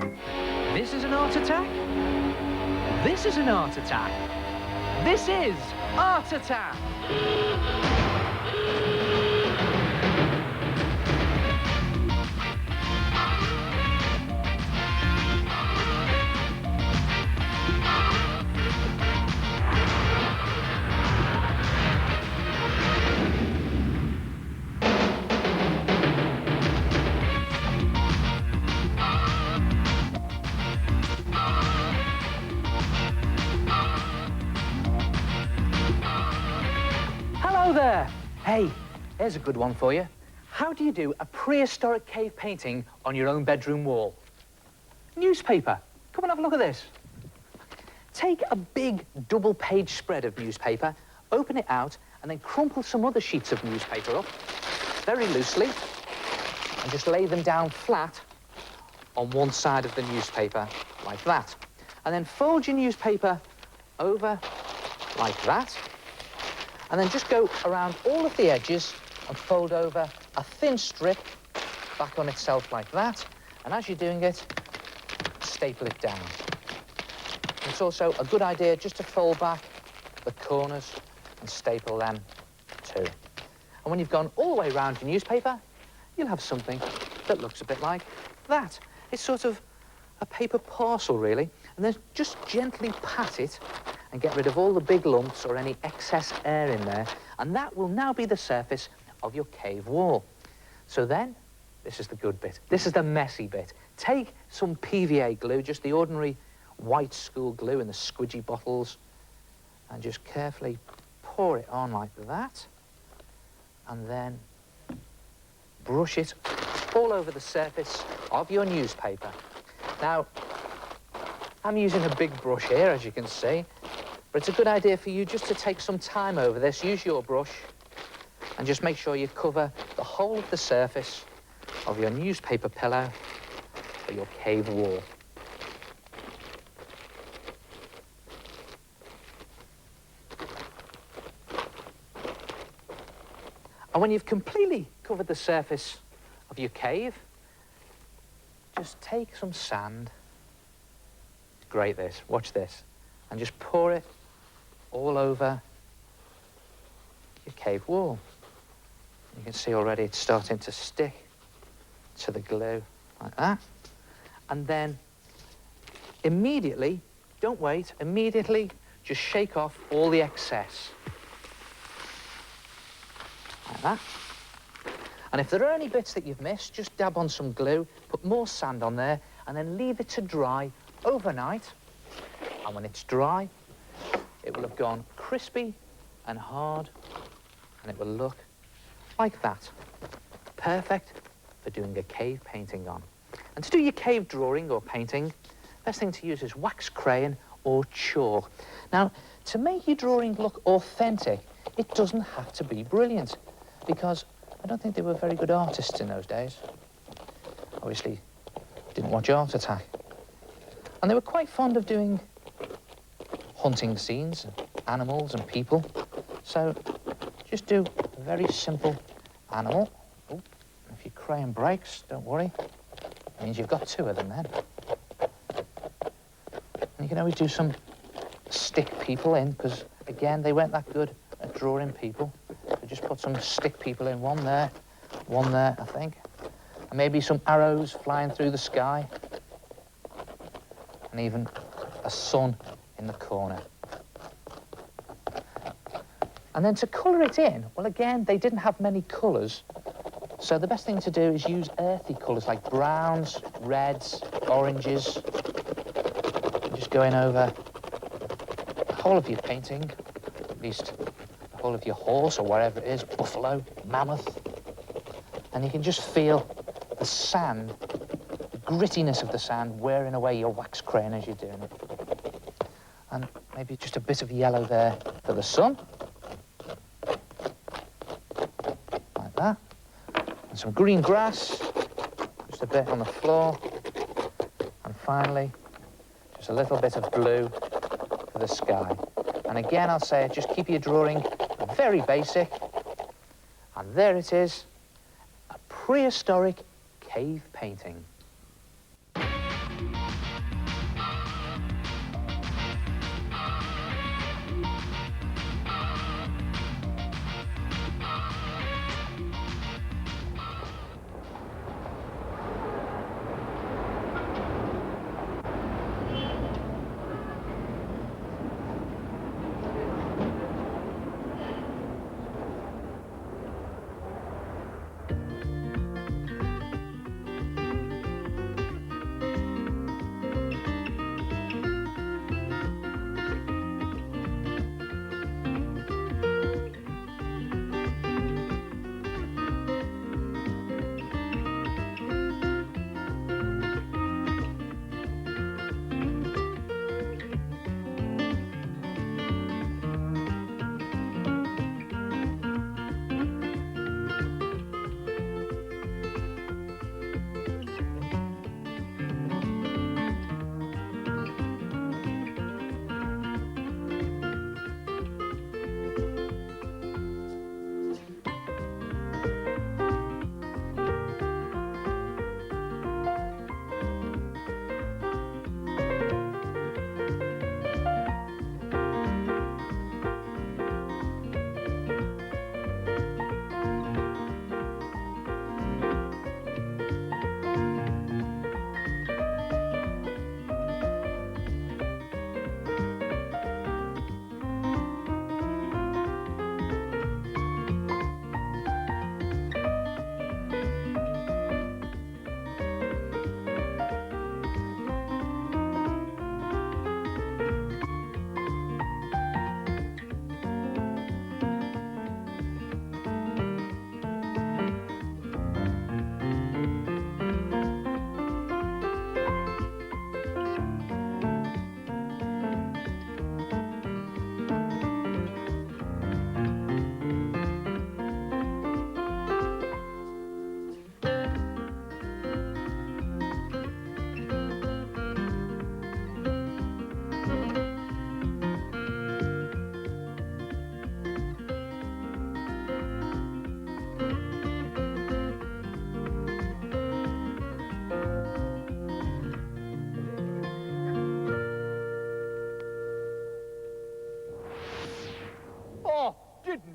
This is an art attack. This is an art attack. This is art attack. Hello there. Hey, here's a good one for you. How do you do a prehistoric cave painting on your own bedroom wall? Newspaper. Come and have a look at this. Take a big double-page spread of newspaper, open it out, and then crumple some other sheets of newspaper up very loosely and just lay them down flat on one side of the newspaper like that. And then fold your newspaper over like that. And then just go around all of the edges and fold over a thin strip back on itself like that. And as you're doing it, staple it down. It's also a good idea just to fold back the corners and staple them too. And when you've gone all the way around your newspaper, you'll have something that looks a bit like that. It's sort of a paper parcel, really. And then just gently pat it and get rid of all the big lumps or any excess air in there, and that will now be the surface of your cave wall. So then, this is the good bit. This is the messy bit. Take some PVA glue, just the ordinary white school glue in the squidgy bottles, and just carefully pour it on like that, and then brush it all over the surface of your newspaper. Now, I'm using a big brush here, as you can see, but it's a good idea for you just to take some time over this. Use your brush and just make sure you cover the whole of the surface of your newspaper pillow or your cave wall. And when you've completely covered the surface of your cave, just take some sand. Great this, watch this, and just pour it all over your cave wall. You can see already it's starting to stick to the glue like that. And then immediately, don't wait, immediately just shake off all the excess. Like that. And if there are any bits that you've missed, just dab on some glue, put more sand on there, and then leave it to dry overnight. And when it's dry, it will have gone crispy and hard, and it will look like that. Perfect for doing a cave painting on. And to do your cave drawing or painting, best thing to use is wax crayon or chalk. Now, to make your drawing look authentic, it doesn't have to be brilliant, because I don't think they were very good artists in those days. Obviously, didn't watch Art Attack. And they were quite fond of doing hunting scenes, animals and people. So just do a very simple animal. Oh, if your crayon breaks, don't worry. It means you've got two of them then. And you can always do some stick people in, because again, they weren't that good at drawing people. So just put some stick people in, one there, I think. And maybe some arrows flying through the sky. And even a sun in the corner. And then to colour it in, well, again, they didn't have many colours, so the best thing to do is use earthy colours like browns, reds, oranges. And just going over the whole of your painting, at least the whole of your horse or whatever it is, buffalo, mammoth. And you can just feel the sand, the grittiness of the sand wearing away your wax crayon as you're doing it. And maybe just a bit of yellow there for the sun. Like that. And some green grass, just a bit on the floor. And finally, just a little bit of blue for the sky. And again, I'll say, just keep your drawing very basic. And there it is, a prehistoric cave painting.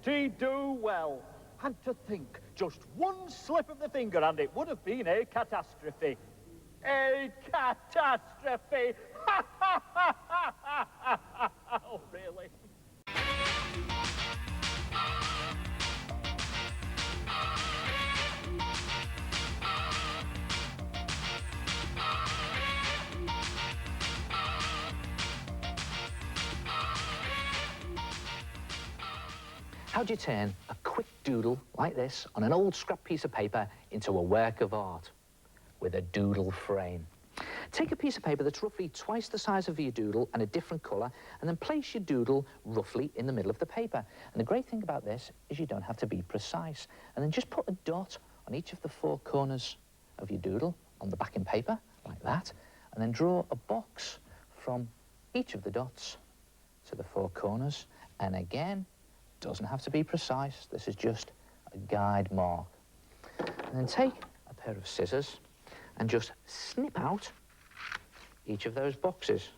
Do well. And to think, just one slip of the finger and it would have been a catastrophe. A catastrophe! Oh, really? How do you turn a quick doodle like this on an old scrap piece of paper into a work of art with a doodle frame? Take a piece of paper that's roughly twice the size of your doodle and a different colour, and then place your doodle roughly in the middle of the paper. And the great thing about this is you don't have to be precise. And then just put a dot on each of the four corners of your doodle on the backing paper, like that, and then draw a box from each of the dots to the four corners. And again, doesn't have to be precise. This is just a guide mark. And then take a pair of scissors and just snip out each of those boxes.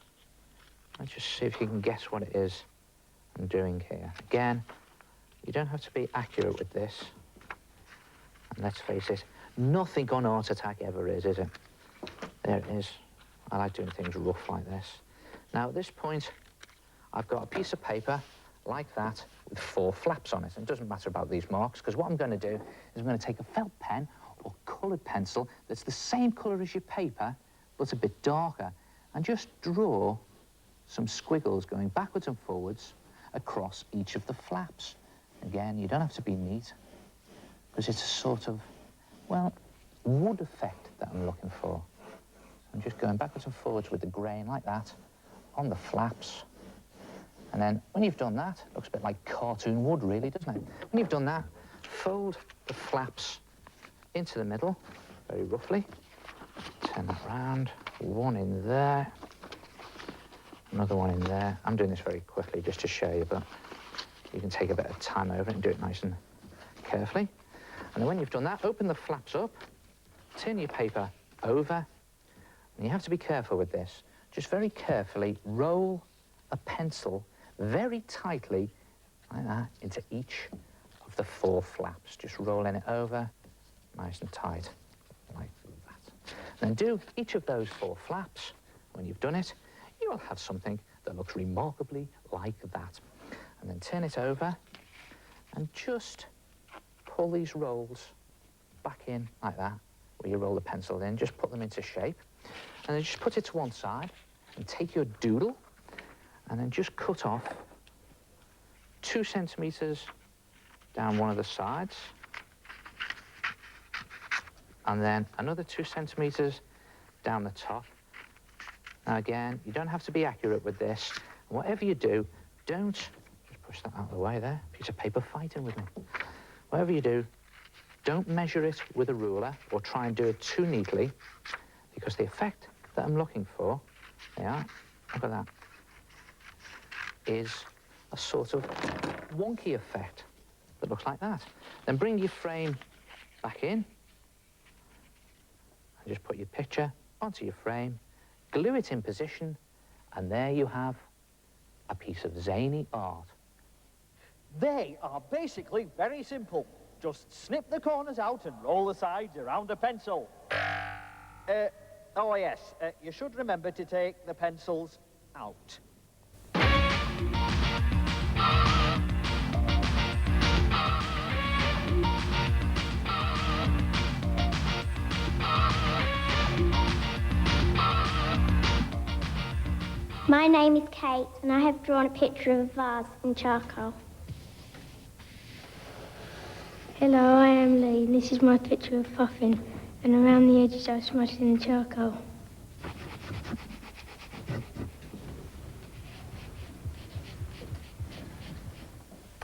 And just see if you can guess what it is I'm doing here. Again, you don't have to be accurate with this. And let's face it, nothing on Art Attack ever is it? There it is. I like doing things rough like this. Now, at this point, I've got a piece of paper like that with four flaps on it. And it doesn't matter about these marks, because what I'm going to do is I'm going to take a felt pen or coloured pencil that's the same colour as your paper, but a bit darker, and just draw some squiggles going backwards and forwards across each of the flaps. Again, you don't have to be neat, because it's a sort of, well, wood effect that I'm looking for. So I'm just going backwards and forwards with the grain like that on the flaps. And then when you've done that, it looks a bit like cartoon wood, really, doesn't it? When you've done that, fold the flaps into the middle, very roughly. Turn that round, one in there, another one in there. I'm doing this very quickly just to show you, but you can take a bit of time over it and do it nice and carefully. And then when you've done that, open the flaps up, turn your paper over, and you have to be careful with this. Just very carefully roll a pencil very tightly, like that, into each of the four flaps. Just rolling it over, nice and tight, like that. Then do each of those four flaps. When you've done it, you will have something that looks remarkably like that. And then turn it over and just pull these rolls back in like that, where you roll the pencil in. Just put them into shape. And then just put it to one side and take your doodle and then just cut off 2 centimetres down one of the sides, and then another 2 centimetres down the top. Now again, you don't have to be accurate with this. Whatever you do, don't, just push that out of the way there, piece of paper fighting with me. Whatever you do, don't measure it with a ruler or try and do it too neatly, because the effect that I'm looking for, there, look at that, is a sort of wonky effect that looks like that. Then bring your frame back in and just put your picture onto your frame, glue it in position, and there you have a piece of zany art. They are basically very simple. Just snip the corners out and roll the sides around a pencil. Oh yes, you should remember to take the pencils out. My name is Kate, and I have drawn a picture of a vase in charcoal. Hello, I am Lee, and this is my picture of Puffin, and around the edges I've smudged in the charcoal.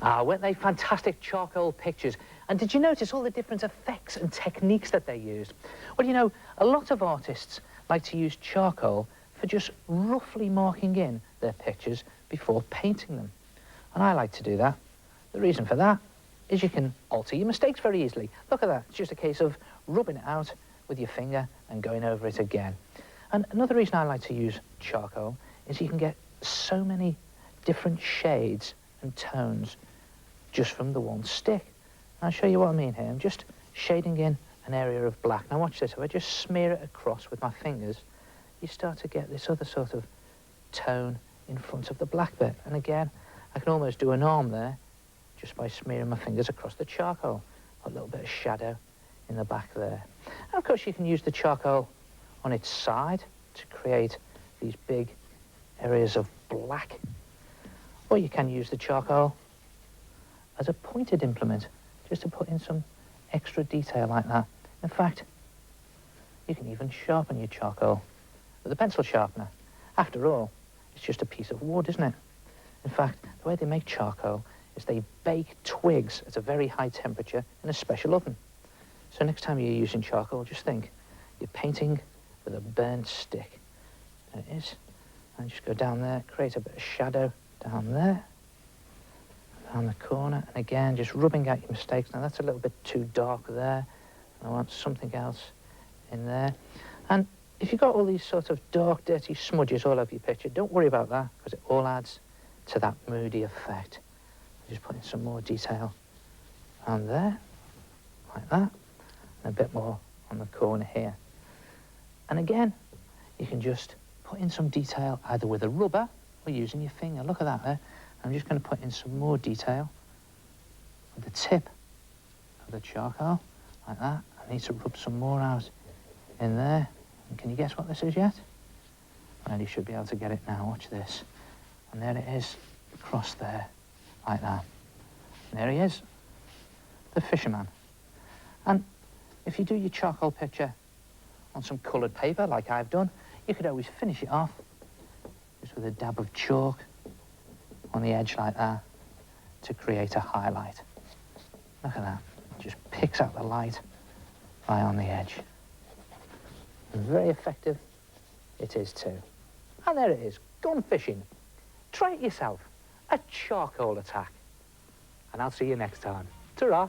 Ah, weren't they fantastic charcoal pictures? And did you notice all the different effects and techniques that they used? Well, you know, a lot of artists like to use charcoal for just roughly marking in their pictures before painting them. And I like to do that. The reason for that is you can alter your mistakes very easily. Look at that. It's just a case of rubbing it out with your finger and going over it again. And another reason I like to use charcoal is you can get so many different shades and tones just from the one stick. I'll show you what I mean here. I'm just shading in an area of black. Now watch this. If I just smear it across with my fingers, you start to get this other sort of tone in front of the black bit. And again, I can almost do an arm there just by smearing my fingers across the charcoal. Put a little bit of shadow in the back there. And of course you can use the charcoal on its side to create these big areas of black. Or you can use the charcoal as a pointed implement, just to put in some extra detail like that. In fact, you can even sharpen your charcoal with a pencil sharpener. After all, it's just a piece of wood, isn't it? In fact, the way they make charcoal is they bake twigs at a very high temperature in a special oven. So next time you're using charcoal, just think, you're painting with a burnt stick. There it is. And just go down there, create a bit of shadow down there, down the corner, and again, just rubbing out your mistakes. Now that's a little bit too dark there. I want something else in there. And if you've got all these sort of dark, dirty smudges all over your picture, don't worry about that, because it all adds to that moody effect. Just putting some more detail on there, like that, and a bit more on the corner here. And again, you can just put in some detail either with a rubber or using your finger. Look at that there. I'm just going to put in some more detail with the tip of the charcoal, like that. I need to rub some more out in there. And can you guess what this is yet? Well, you should be able to get it now. Watch this. And there it is, across there, like that. And there he is, the fisherman. And if you do your charcoal picture on some coloured paper, like I've done, you could always finish it off just with a dab of chalk on the edge like that to create a highlight. Look at that. It just picks out the light right on the edge. And very effective it is too. And there it is, gone fishing. Try it yourself, a charcoal attack. And I'll see you next time. Ta-ra.